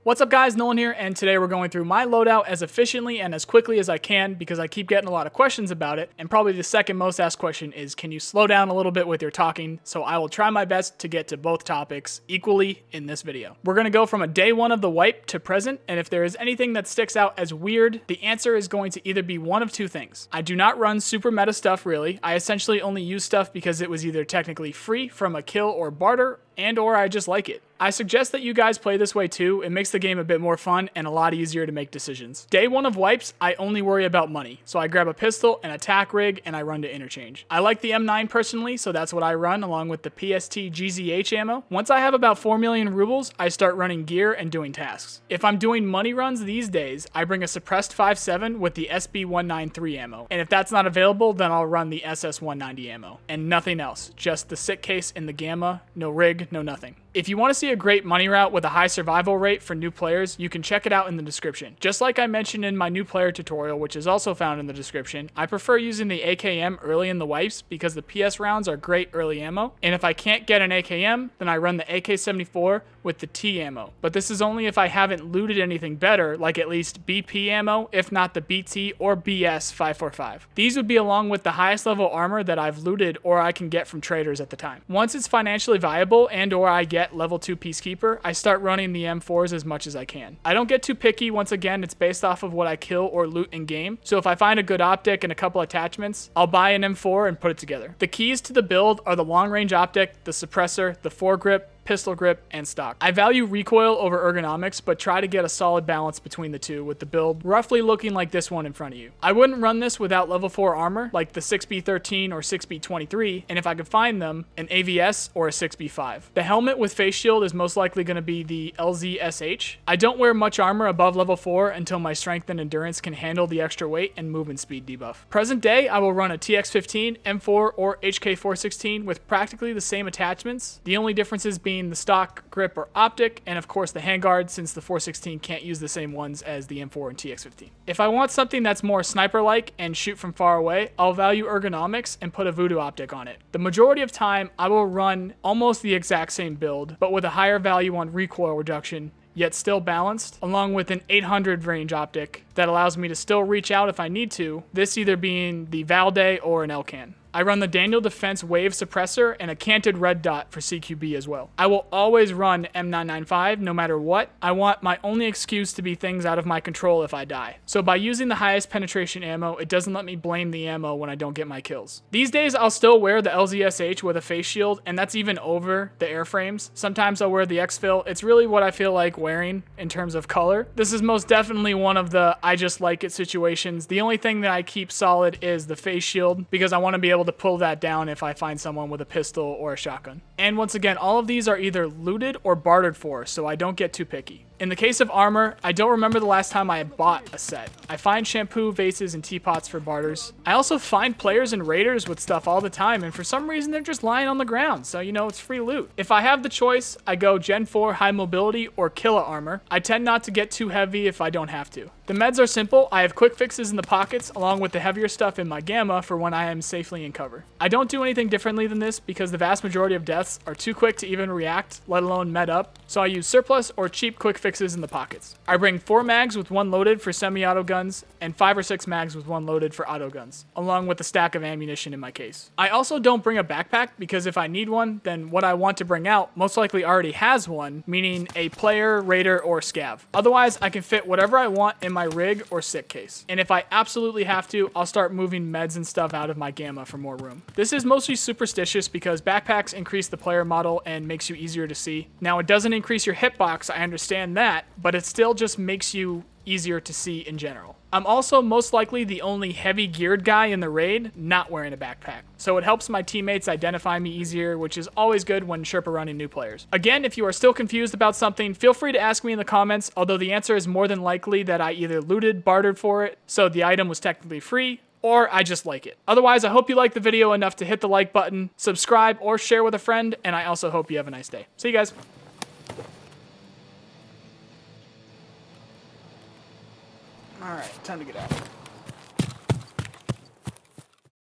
What's up guys, Nolan here, and today we're going through my loadout as efficiently and as quickly as I can because I keep getting a lot of questions about it, and probably the second most asked question is, can you slow down a little bit with your talking? So I will try my best to get to both topics equally in this video. We're going to go from a day one of the wipe to present, and if there is anything that sticks out as weird, the answer is going to either be one of two things. I do not run super meta stuff really. I essentially only use stuff because it was either technically free from a kill or barter, or I just like it. I suggest that you guys play this way too. It makes the game a bit more fun and a lot easier to make decisions. Day one of wipes, I only worry about money. So I grab a pistol, an attack rig, and I run to interchange. I like the M9 personally, so that's what I run along with the PST GZH ammo. Once I have about 4 million rubles, I start running gear and doing tasks. If I'm doing money runs these days, I bring a suppressed 5.7 with the SB193 ammo. And if that's not available, then I'll run the SS190 ammo. And nothing else, just the sit case and the gamma, no rig, no nothing. If you want to see a great money route with a high survival rate for new players, you can check it out in the description. Just like I mentioned in my new player tutorial, which is also found in the description, I prefer using the AKM early in the wipes because the PS rounds are great early ammo, and if I can't get an AKM, then I run the AK-74 with the T ammo. But this is only if I haven't looted anything better, like at least BP ammo, if not the BT or BS 545. These would be along with the highest level armor that I've looted or I can get from traders at the time. Once it's financially viable and or I get level 2 Peacekeeper, I start running the M4s as much as I can. I don't get too picky. Once again, it's based off of what I kill or loot in game. So if I find a good optic and a couple attachments, I'll buy an M4 and put it together. The keys to the build are the long range optic, the suppressor, the foregrip, pistol grip, and stock. I value recoil over ergonomics, but try to get a solid balance between the two with the build roughly looking like this one in front of you. I wouldn't run this without level 4 armor like the 6B13 or 6B23, and if I could find them, an AVS or a 6B5. The helmet with face shield is most likely going to be the LZSH. I don't wear much armor above level 4 until my strength and endurance can handle the extra weight and movement speed debuff. Present day, I will run a TX15, M4, or HK416 with practically the same attachments. The only differences being the stock, grip, or optic, and of course the handguard, since the 416 can't use the same ones as the M4 and TX15. If I want something that's more sniper-like and shoot from far away, I'll value ergonomics and put a voodoo optic on it. The majority of time, I will run almost the exact same build, but with a higher value on recoil reduction, yet still balanced, along with an 800 range optic that allows me to still reach out if I need to, this either being the Valde or an Elcan. I run the Daniel Defense Wave Suppressor and a canted red dot for CQB as well. I will always run M995 no matter what. I want my only excuse to be things out of my control if I die. So by using the highest penetration ammo, it doesn't let me blame the ammo when I don't get my kills. These days, I'll still wear the LZSH with a face shield, and that's even over the airframes. Sometimes I'll wear the exfil. It's really what I feel like wearing in terms of color. This is most definitely one of the I just like it situations. The only thing that I keep solid is the face shield because I want to be able to pull that down if I find someone with a pistol or a shotgun. And once again, all of these are either looted or bartered for, so I don't get too picky. In the case of armor, I don't remember the last time I bought a set. I find shampoo, vases, and teapots for barters. I also find players and raiders with stuff all the time, and for some reason they're just lying on the ground, so you know it's free loot. If I have the choice, I go Gen 4 high mobility or Killa armor. I tend not to get too heavy if I don't have to. The meds are simple. I have quick fixes in the pockets along with the heavier stuff in my gamma for when I am safely in cover. I don't do anything differently than this because the vast majority of deaths are too quick to even react, let alone med up, so I use surplus or cheap quick fixes in the pockets. I bring 4 mags with 1 loaded for semi-auto guns and 5 or 6 mags with 1 loaded for auto guns, along with a stack of ammunition in my case. I also don't bring a backpack because if I need one, then what I want to bring out most likely already has one, meaning a player, raider, or scav. Otherwise, I can fit whatever I want in my rig or sit case. And if I absolutely have to, I'll start moving meds and stuff out of my gamma for more room. This is mostly superstitious because backpacks increase the player model and makes you easier to see. Now, it doesn't increase your hitbox, I understand that, but it still just makes you easier to see in general. I'm also most likely the only heavy geared guy in the raid not wearing a backpack, so it helps my teammates identify me easier, which is always good when Sherpa running new players. Again, if you are still confused about something, feel free to ask me in the comments, although the answer is more than likely that I either looted, bartered for it, so the item was technically free, or I just like it. Otherwise, I hope you liked the video enough to hit the like button, subscribe, or share with a friend, and I also hope you have a nice day. See you guys. All right, time to get out.